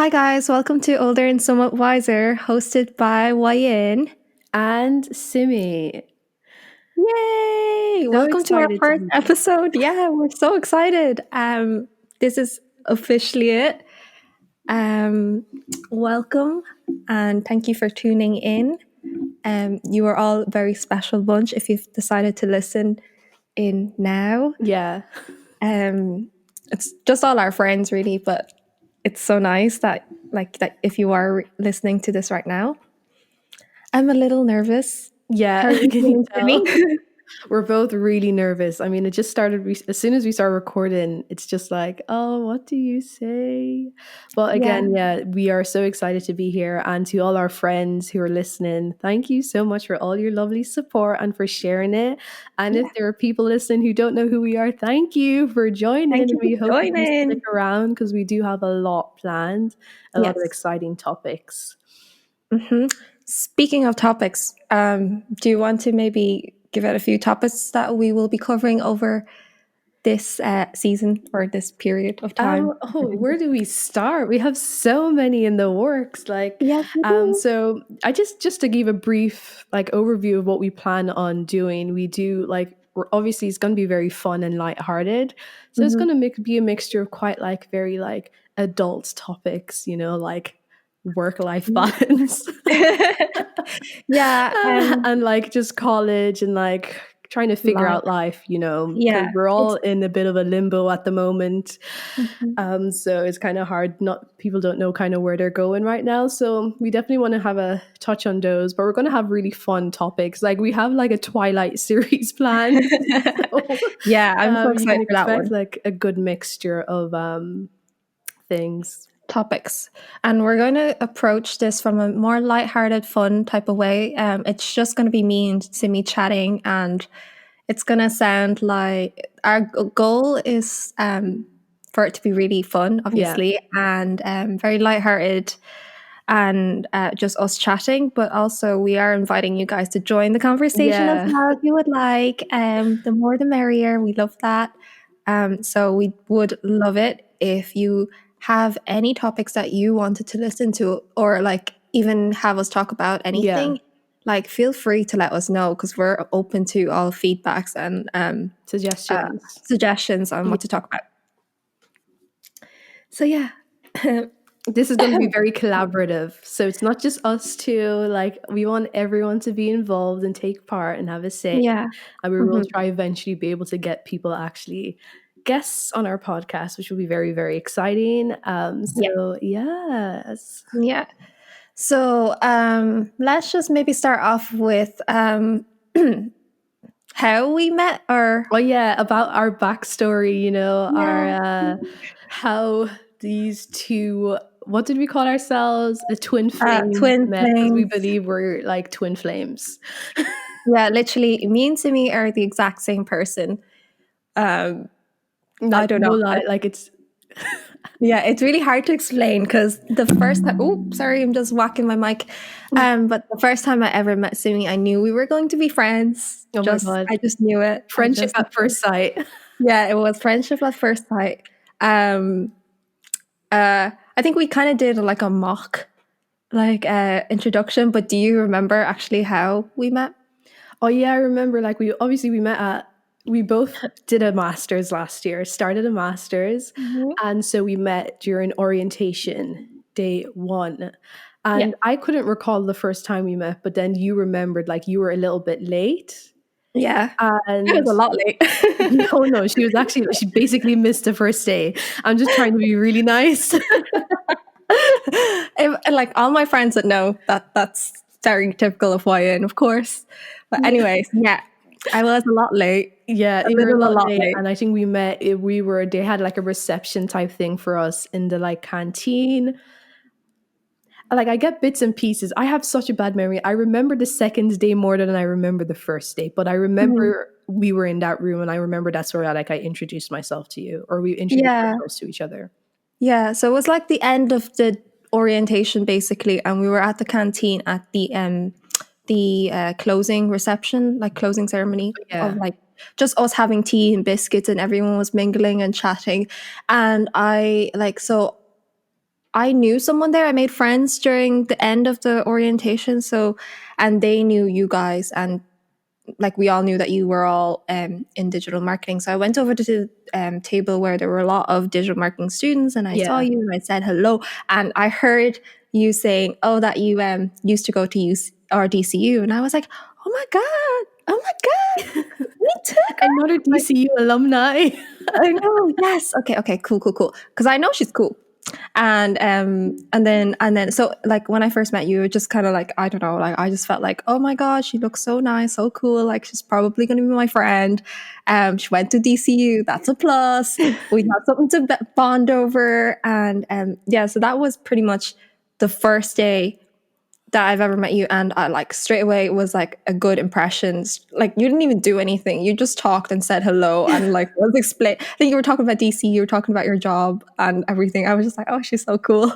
Hi guys, welcome to Older and Somewhat Wiser, hosted by Wayin. And Simi. Yay! So Welcome to our excited to first be here. episode. Yeah, we're so excited. This is officially it. Welcome and thank you for tuning in. You are all a very special bunch if you've decided to listen in now. Yeah. It's just all our friends really, but it's so nice that if you are listening to this right now. I'm a little nervous. Yeah, How are you can you feeling, tell? Timmy? We're both really nervous. I mean, it just started as soon as we start recording, it's just like, oh, what do you say? But Yeah, again, yeah, we are so excited to be here. And to all our friends who are listening, thank you so much for all your lovely support and for sharing it. And if yeah. there are people listening who don't know who we are, thank you for joining. Thank And you we for hope that you stick joining. around because we do have a lot planned, a lot of Yes. exciting topics. hmm Speaking of topics, do you want to maybe give out a few topics that we will be covering over this season or this period of time? Where do we start? We have so many in the works. Yes, we do. So I just to give a brief overview of what we plan on doing. We do we're obviously it's going to be very fun and lighthearted. So it's hmm going to be a mixture of quite very adult topics, like work life balance. yeah, And just college and trying to figure live. out life, because Yeah, we're all it's in a bit of a limbo at the moment. mhm. So it's kind of hard. Not people don't know kind of where they're going right now. So we definitely want to have a touch on those, but we're going to have really fun topics. Like we have a Twilight series planned. So Yeah, I'm so you excited can for that expect one. a good mixture of things. Topics. And we're going to approach this from a more lighthearted, fun type of way. It's just going to be me and Simi chatting, and it's going to sound like our goal is for it to be really fun, Yeah. obviously, and very lighthearted and just us chatting. But also, we are inviting you guys to join the conversation as Yeah. well if you would like. The more the merrier. We love that. So we would love it if you have any topics that you wanted to listen to or even have us talk about Yeah. anything, feel free to let us know because we're open to all feedbacks and Suggestions. suggestions on Yeah. what to talk about. So yeah. This is going to be very collaborative. So it's not just us two. We want everyone to be involved and take part and have a say. Yeah. And we will Mhm. try eventually be able to get people actually guests on our podcast, which will be very, very exciting. Yeah. So yes. Yeah. So let's just maybe start off with how we met or Well, yeah, about our backstory, our yeah. how these two, what did we call ourselves? A twin flame Twin met because we flames. believe we're like twin flames. Yeah, literally, me and Simi are the exact same person. Um, I don't No know. lie, it's Yeah, it's really hard to explain because the first time, oh, sorry, I'm just whacking my mic. But the first time I ever met Simi, I knew we were going to be friends. oh my god, I just knew it. friendship at first sight. Yeah, it was friendship at first sight. Um, I think we kind of did like a mock, introduction. But do you remember actually how we met? Oh yeah, I remember. We both did a master's last year. Started a master's, Mhm. and so we met during orientation day one. Yeah, And I couldn't recall the first time we met, but then you remembered you were a little bit late. yeah, it And was a lot late. no, she basically missed the first day. I'm just trying to be really nice. All my friends would know that that's stereotypical of YN, of course. But anyways, yeah, I was a lot late. Yeah, A you were a little, a lot lot late, late. and I think we met. They had a reception type thing for us in the canteen. I get bits and pieces. I have such a bad memory. I remember the second day more than I remember the first day, but I Mhm. remember we were in that room, and I remember that's where I introduced myself to you, or we introduced Yeah, ourselves to each other. yeah. So it was like the end of the orientation, basically, and we were at the canteen at the closing reception, closing ceremony of Yeah, just us having tea and biscuits, and everyone was mingling and chatting, and I I knew someone there. I made friends during the end of the orientation. So, and they knew you guys, and like we all knew that you were all in digital marketing. So I went over to the table where there were a lot of digital marketing students, and I saw Yeah. you and I said hello. And I heard you saying, "Oh, that you used to go to UC or DCU," and I was like, "Oh my god, oh my god, me too, Another girl!" Like, DCU alumni. I know. Yes. Okay. Okay. Cool. Cool. Cool. Because I know she's cool. And then so like when I first met you, it just kind of like I don't know, like I just felt like, oh my god, she looks so nice, so cool. Like she's probably gonna be my friend. She went to DCU. That's a plus. We have something to bond over, and yeah. So that was pretty much the first day that I've ever met you, and I like straight away it was like a good impression. Like you didn't even do anything; you just talked and said hello, and like was explain. I think you were talking about DC, you were talking about your job and everything. I was just like, oh, she's so cool.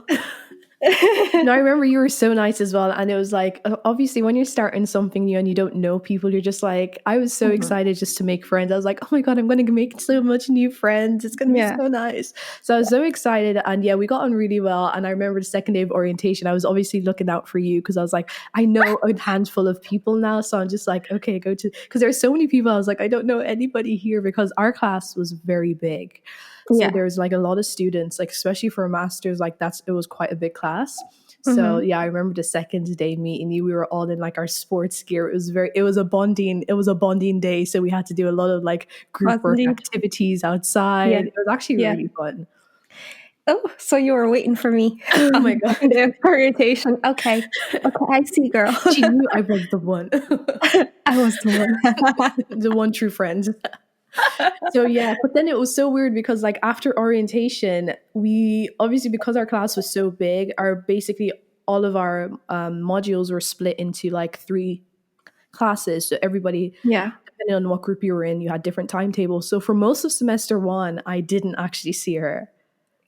No, I remember you were so nice as well. And it was like, obviously, when you're starting something new and you don't know people, you're just like, I was so Mhm. excited just to make friends. I was like, oh my God, I'm going to make so much new friends. It's going to be Yeah, so nice. So I was so excited. And yeah, we got on really well. And I remember the second day of orientation, I was obviously looking out for you because I was like, I know a handful of people now. So I'm just like, okay, go to, because there's so many people. I was like, I don't know anybody here because our class was very big. So yeah. there's like a lot of students, like especially for a master's, like it was quite a big class. So Hmm. yeah, I remember the second day meeting you. We were all in like our sports gear. It was a bonding day. So we had to do a lot of like group Was work indeed. activities Yeah, outside. It was actually yeah. really fun. Oh, so you were waiting for me Oh on my the God. second day of orientation. Okay, okay, I see, girl. She knew I was the one. I was the one. The one true friend. So yeah, but then it was so weird because like after orientation, we obviously because our class was so big, our basically all of our modules were split into like three classes. So everybody, Yeah. depending on what group you were in, you had different timetables. So for most of semester one, I didn't actually see her.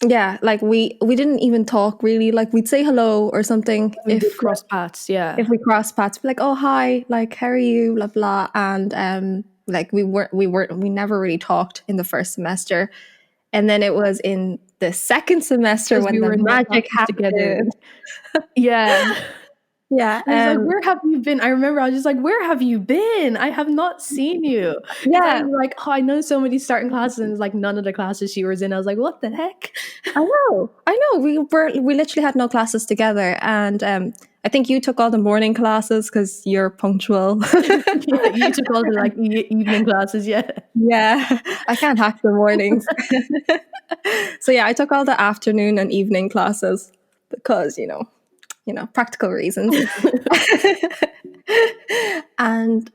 Yeah, like we didn't even talk really. Like we'd say hello or something We did cross paths, yeah. if we cross paths, be like, "Oh, hi, like how are you?" blah blah. And like we never really talked in the first semester. And then it was in the second semester Because when we the were in more magic classes together. happened. Yeah. Yeah, I was like, where have you been? I remember I was just like, where have you been? I have not seen you. Because I yeah, was like, oh, I know so many starting classes, and it's like none of the classes she was in. I was like, what the heck? I know. I know. We literally had no classes together, and I think you took all the morning classes because you're punctual. Yeah, you took all the like evening classes, yeah. Yeah, I can't hack the mornings. So yeah, I took all the afternoon and evening classes because practical reasons. And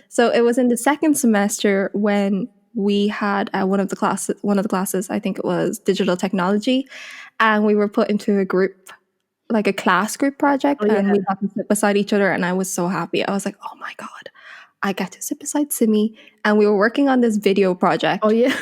so it was in the second semester when we had one of the classes, I think it was digital technology, and we were put into a group, like a class group project, Oh yeah. and we got to sit beside each other, and I was so happy. I was like, oh my god, I get to sit beside Simi, and we were working on this video Oh project. yeah.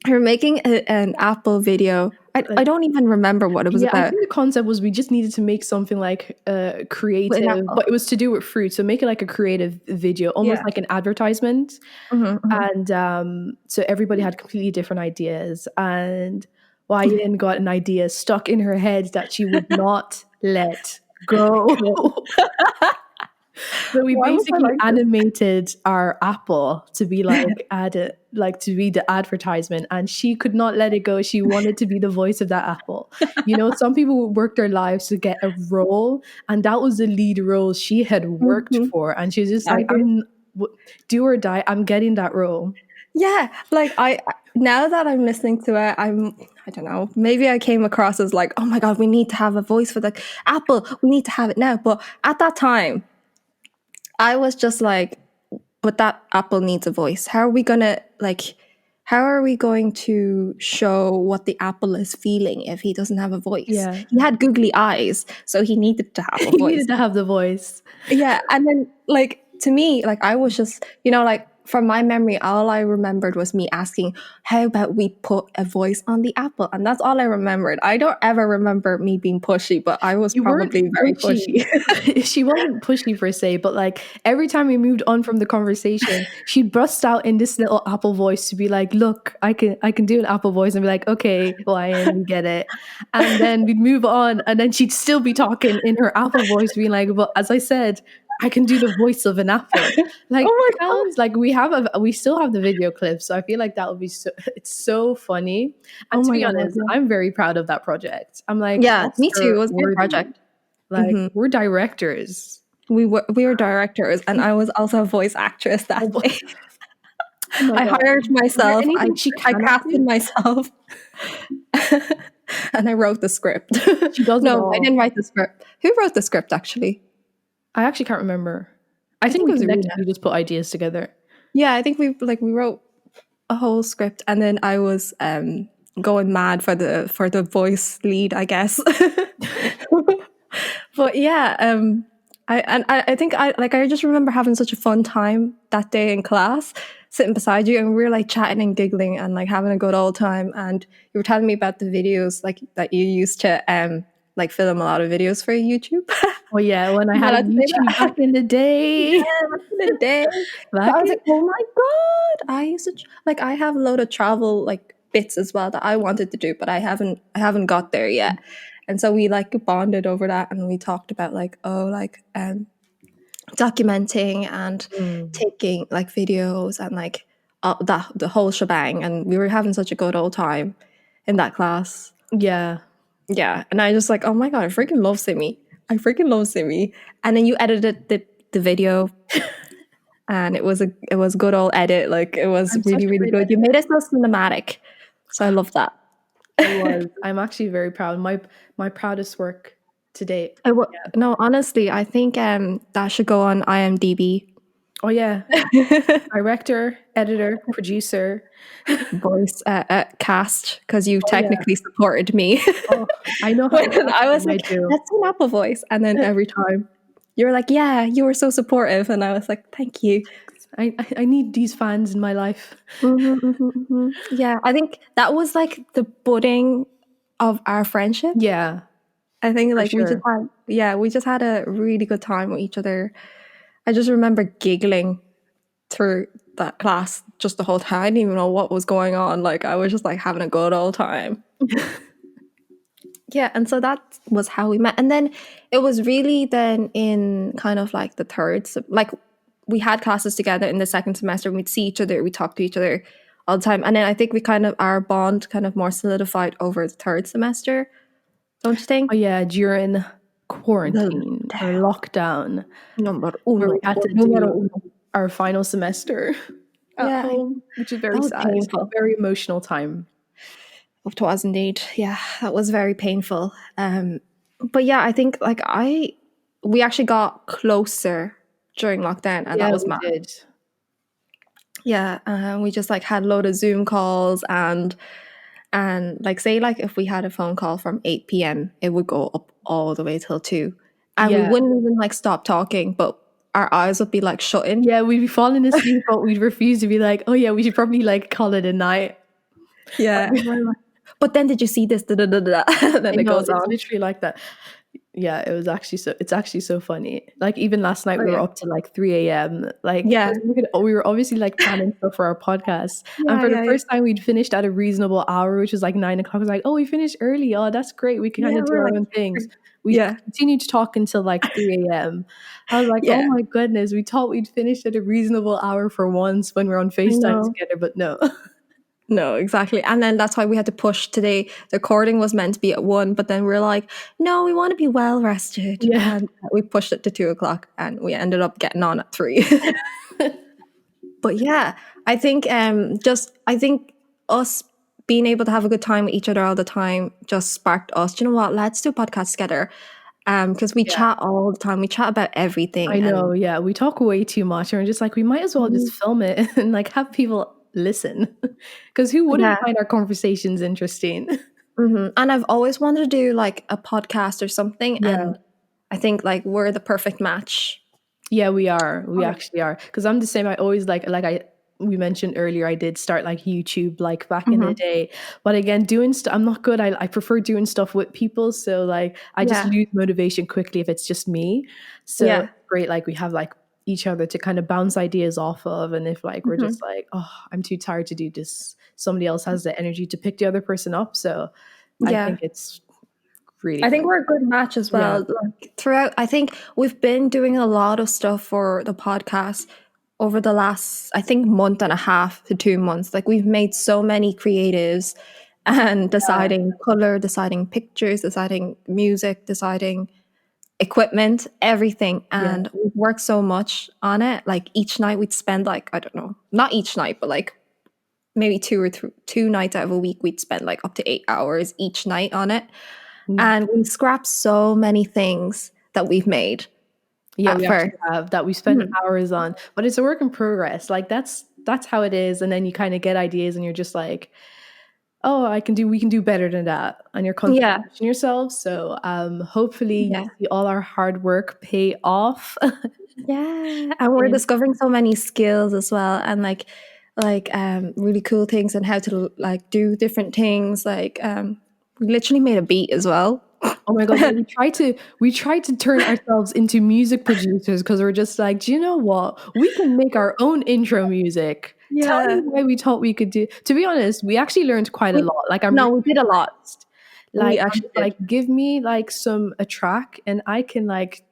We were making an Apple video. I Like, don't even remember what it was yeah, I about. think the concept was we just needed to make something like With an creative, Apple. but it was to do with fruit. So make it like a creative video, almost Yeah. like an advertisement. Hmm. Hmm. And so everybody had completely different ideas. And Wyan got an idea stuck in her head that she would not let go. So we Why was I basically like this? animated our apple to be like added, like to be the advertisement, and she could not let it go. She wanted to be the voice of that apple. You know, some people would work their lives to get a role, and that was the lead role she had worked Hmm. for, and she's just I like, do. do or die. I'm getting that role. Yeah, like I now that I'm listening to it, I don't know. Maybe I came across as like, oh my god, we need to have a voice for the Apple. We need to have it now. But at that time, I was just like, but that Apple needs a voice. How are we gonna like? How are we going to show what the Apple is feeling if he doesn't have a voice? Yeah, He had googly eyes, so he needed to have a he voice. needed to have the voice. Yeah, and then like to me, like I was just, like from my memory, all I remembered was me asking, "How about we put a voice on the apple?" And that's all I remembered. I don't ever remember me being pushy, but I was You weren't probably very pushy. pushy. She wasn't pushy per se, but like every time we moved on from the conversation, she'd burst out in this little Apple voice to be like, "Look, I can do an Apple voice," and be like, "Okay, Ryan, we get it." And then we'd move on, and then she'd still be talking in her Apple voice, being like, "But as I said, I can do the voice of an apple." Like Oh it my god! sounds like we still have the video clip, so I feel like that would be so. It's so funny, and Oh to my be god! honest, Yeah, I'm very proud of that project. I'm like yeah, me too. It Oscar was a good worthy. project. Like Hmm. we're directors. We were directors, and I was also a voice actress Oh, that day. oh my I god. hired Is there myself. I anything she I cannot casted do? myself, and I wrote the script. She does it No, I all. didn't write the script. Who wrote the script actually? I actually can't remember. I I think think we it was Arena. collectively just put ideas together. Yeah, I think we wrote a whole script, and then I was going mad for the voice lead, I guess. But yeah, I think I just remember having such a fun time that day in class, sitting beside you, and we were like chatting and giggling and like having a good old time. And you were telling me about the videos like that you used to like film a lot of videos for YouTube. Oh yeah, when I Am I had allowed to say YouTube that? back in the day. Yeah, back in the day. So I Back was in like, oh my god, I used to like I have a load of travel like bits as well that I wanted to do, but I haven't got there yet. And so we like bonded over that, and we talked about like documenting and Mm, taking like videos and like that the whole shebang, and we were having such a good old time in that class. yeah. Yeah, and I just like, oh my god, I freaking love Simi. I freaking love Simi. And then you edited the video, and it was good old edit. Like it was I'm such really a really great good. You editor. made it so cinematic, so I love that. I was. I'm actually very proud. My proudest work to date. No, honestly, I think that should go on IMDb. Oh yeah. Director, editor, producer. Voice cast, because you Oh yeah. technically supported me. Oh, I know how When much I was I like, do. let's do an Apple voice, and then every time you were like, yeah, you were so supportive, and I was like, thank you. I need these fans in my life. Yeah, I think that was like the budding of our friendship. Yeah, I think for like sure. we just had a really good time with each other. I just remember giggling through that class just the whole time. I didn't even know what was going on. Like I was just like having a good old time. Yeah, and so that was how we met. And then it was really then in kind of like the like we had classes together in the second semester, and we'd see each other, we talked to each other all the time. And then I think we kind of our bond kind of more solidified over the third semester, don't you Oh think? yeah, during The quarantine or lockdown, number where we uno had or to numero do uno. our final semester at Yeah, home, which is that very was sad. It's a painful. very emotional time. It was indeed. Yeah, that was very painful. But yeah, I think like we actually got closer during lockdown, and that Yeah, was we mad. did. Yeah, we just like had a load of Zoom calls, and like say like if we had a phone call from 8 p.m., it would go up all the way till 2, and we Yeah, wouldn't even like stop talking, but our eyes would be like shutting. yeah, we'd be falling asleep, but we'd refuse to be like, oh yeah, we should probably like call it a night. Yeah, but then did you see this? Da, da, da, da, and I then it know goes it's on. literally like that. Yeah, it's actually so funny. Like even last night Oh we were yeah, up to like 3 a.m. Like yeah, 'cause we were obviously like planning stuff for our podcast. And yeah, for the yeah, yeah. first time we'd finished at a reasonable hour, which was like 9 o'clock. I was like, oh, we finished early. Oh, that's great. We can kind Yeah, of do we're our like, own things. We yeah, continued to talk until like 3 a.m. I was like, oh yeah. my goodness, we thought we'd finished at a reasonable hour for once when we're on I FaceTime know. together, but no. No, exactly. And then that's why we had to push today. The recording was meant to be at 1, but then we're like, no, we want to be well rested. Yeah. And we pushed it to 2 o'clock, and we ended up getting on at 3. But yeah, I think us being able to have a good time with each other all the time just sparked us. Do you know what? Let's do a podcast together. Because we Yeah. chat all the time. We chat about I everything. know, And yeah. We talk way too much and we're just like, we might as well just film it and like have people listen. Because who wouldn't yeah. find our conversations interesting? And I've always wanted to do like a podcast or something. Yeah. And I think like we're the perfect match. Yeah, we are. We For it. actually are. Because I'm the same. I always like we mentioned earlier, I did start like YouTube like back in the Mhm. day. But again, doing stuff, I'm not good. I prefer doing stuff with people. So like I just Yeah. lose motivation quickly if it's just me. So Yeah. it's great. Like we have like each other to kind of bounce ideas off of. And if like we're just Mhm. like, oh, I'm too tired to do this, somebody else has the energy to pick the other person up. So I Yeah. think it's really I think great. we're a good match as Yeah. well. Like throughout, I think we've been doing a lot of stuff for the podcast over the last, I think, month and a half to 2 months. Like we've made so many creatives and Yeah. deciding color, deciding pictures, deciding music, deciding equipment, everything. Yeah. And we've worked so much on it. Like each night we'd spend like, I don't know, not each night, but like maybe 2 nights out of a week, we'd spend like up to 8 hours each night on it. Mm. And we scrapped so many things that we've made Yeah, at we first. actually have that we spend Mhm. hours on, but it's a work in progress. Like that's how it is. And then you kind of get ideas and you're just like, oh, we can do better than that. And you're constantly Yeah, pushing yourself. So hopefully you yeah, see all our hard work pay off. yeah. And we're And discovering so many skills as well, and really cool things and how to like do different things. We literally made a beat as well. oh my God, yeah, we try to turn ourselves into music producers because we're just like, do you know what? We can make our own intro music. Tell me Yeah, why we thought we could do. To be honest, we actually learned quite a we lot. Like I'm no, really we did a lot. impressed. We Like I'm actually just did. like, give me like a track and I can like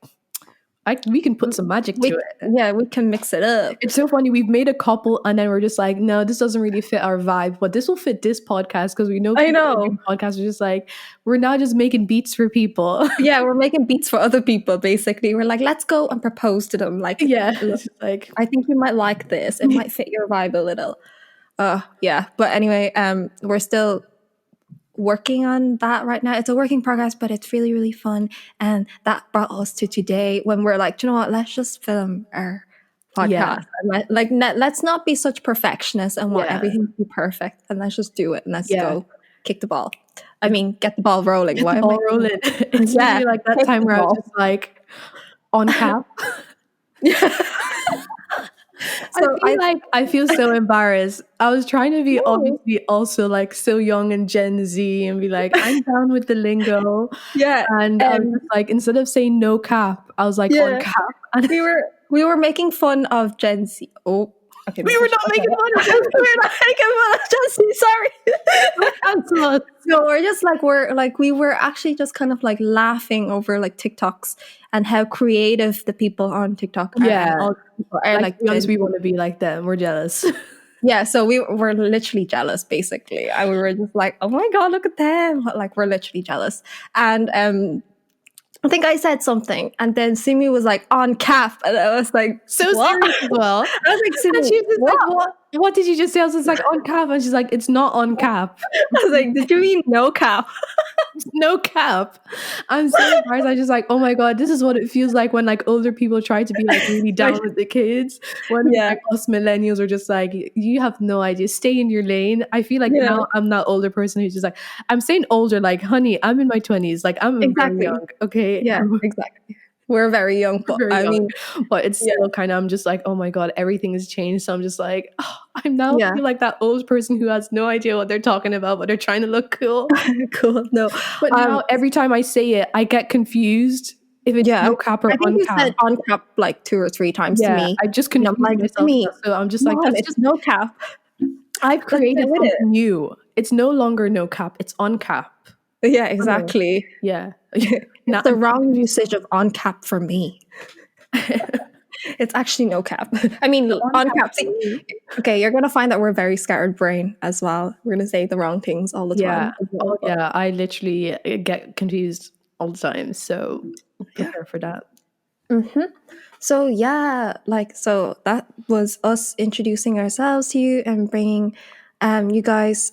we can put We, some magic to we it. yeah, we can mix it up. It's so funny. We've made a couple and then we're just like, no, this doesn't really fit our vibe, but this will fit this podcast because we know I people that know. do podcasts are just like, we're now just making beats for people. Yeah, we're making beats for other people. Basically, we're like, let's go and propose to them. Like, Yeah. look, It's just like, I think you might like this. It might fit your vibe a little. Yeah. But anyway, we're still working on that right now. It's a work in progress, but it's really, really fun. And that brought us to today when we're like, "Do you know what? Let's just film our yeah. podcast. And let's not be such perfectionists and want Yeah. everything to be perfect. And let's just do it and let's Yeah. go kick the ball. I mean, get the ball rolling. Get the Why am I ball saying rolling. It's that? Yeah, literally like that kick time the where I was ball. just like on cap. So I I feel so embarrassed. I was trying to be no, obviously also like so young and Gen Z and be like, I'm down with the lingo. yeah, And I was just like, instead of saying no cap, I was like on yeah. cap. And We were making fun of Gen Z. Oh, okay, we maybe I were should. not Okay, making fun of Gen Z. we're not making fun of Gen Z. Sorry. Don't cancel us. No, we were actually just kind of like laughing over like TikToks and how creative the people on TikTok are, and Yeah. all the people are Like to like be honest, Gen we Z. want to be like them. We're jealous. Yeah, so we were literally jealous, basically. And we were just like, "Oh my god, look at them!" Like we're literally jealous. And I think I said something, and then Simi was like on cap, and I was like, So "What?" serious as well. I was like, And "Simi, she was just like, what?" what did you just say? I was just like on cap. And she's like, it's not on cap. I was like, "Did you mean no cap?" No cap. I'm so embarrassed. I just like, oh my god, this is what it feels like when like older people try to be like really Like, down with the kids. When yeah, like us millennials are just like, you have no idea. Stay in your lane. I feel like yeah, now I'm that older person who's just like, I'm saying older, like, honey, I'm in my 20s. Like I'm very exactly. young. Okay. Yeah, exactly. We're very young, We're but very I young. mean, But it's yeah, still kind of I'm just like, oh my god, everything has changed. So I'm just like, oh, I'm now yeah, feel like that old person who has no idea what they're talking about, but they're trying to look cool. cool. No, But um, now every time I say it, I get confused if it's yeah, no cap or I think on you cap. said on cap like 2 or 3 times to Yeah, me, I just and I'm confuse like, myself "Simi, now. So I'm just come like, on, that's it's just no cap. I've Let's get created with it." something new. It's no longer no cap. It's on cap. Yeah, Oh, exactly. yeah. It's Now the I'm wrong usage of on cap for me. It's actually no cap. I mean, on on cap. cap. See, okay, you're gonna find that we're very scattered brain as well. We're gonna say the wrong things all the Yeah. time as Oh well. But yeah. I literally get confused all the time. So yeah. prepare for that. hmm So yeah, so that was us introducing ourselves to you and bringing you guys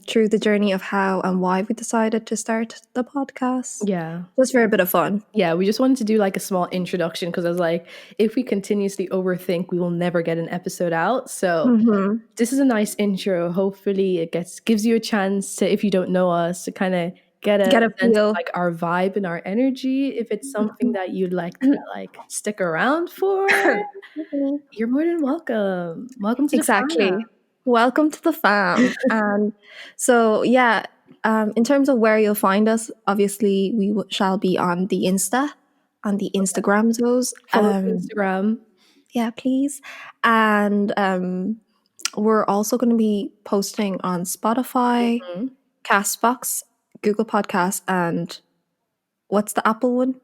through the journey of how and why we decided to start the podcast. Yeah. Just for a bit of fun. Yeah, we just wanted to do like a small introduction because I was like, if we continuously overthink, we will never get an episode out. So hmm this is a nice intro. Hopefully, it gives you a chance to, if you don't know us, to kind of get a Get a sense of feel. like our vibe and our energy. If it's something that you'd like to like stick around for, you're more than welcome. Welcome to the fam. Exactly. Welcome to the fam. And so, yeah, in terms of where you'll find us, obviously we shall be on the on the Instagrams. Those, Follow us on Instagram. yeah, please. And we're also going to be posting on Spotify, Mhm. Castbox, Google Podcasts, and what's the Apple one?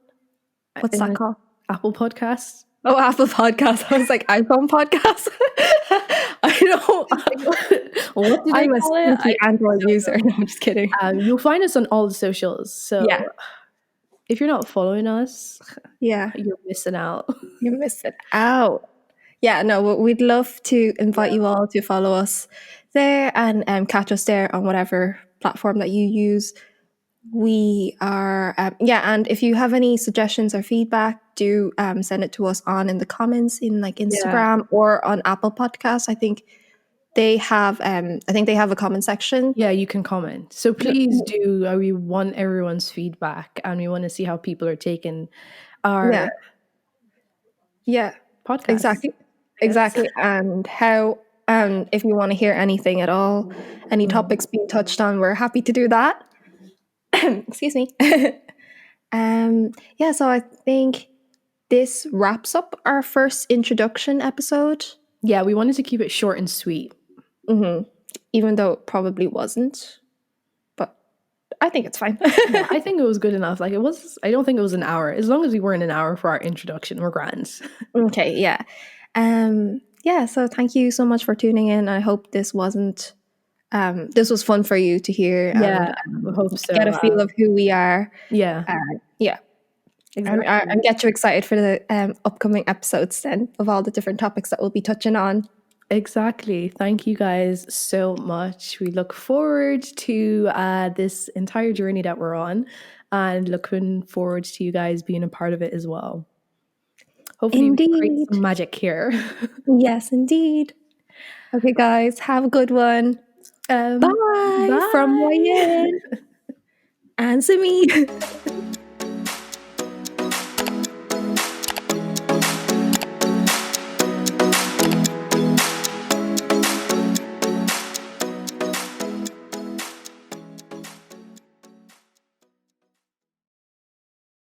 What's that Uh, called? Apple Podcasts. Oh, Apple Podcast. I was like, iPhone podcast. I don't. What do they I'm a call it? sneaky Android Don't user. No, I'm just kidding. know. You'll find us on all the socials. So Yeah, if you're not following us, yeah. you're missing out. You miss it out. Yeah, no, we'd love to invite Yeah. you all to follow us there and catch us there on whatever platform that you use. We are, yeah, and if you have any suggestions or feedback, do send it to us on in the comments in like Yeah. Instagram or on Apple Podcasts. I think they have a comment section. Yeah, you can comment. So please do. We want everyone's feedback and we want to see how people are taking our Yeah, yeah, podcast, exactly, I guess. exactly. And how, if you want to hear anything at all, any Mm. topics being touched on, we're happy to do that. Excuse me. Yeah, so I think this wraps up our first introduction episode. Yeah, we wanted to keep it short and sweet. Even though it probably wasn't, but I think it's fine. Yeah, I think it was good enough. Like it was, I don't think it was an hour. As long as we weren't an hour for our introduction, we're grand. Okay, yeah. Yeah, so thank you so much for tuning in. I hope this wasn't this was fun for you to hear and Yeah, we hope so. get a feel of who we are. Yeah, Yeah. exactly. And get you excited for the upcoming episodes then of all the different topics that we'll be touching on. Exactly. Thank you guys so much. We look forward to this entire journey that we're on and looking forward to you guys being a part of it as well. Hopefully, we can create Indeed. some magic here. Yes, indeed. Okay, guys, have a good one. Bye from Bye. Wayan and Simi.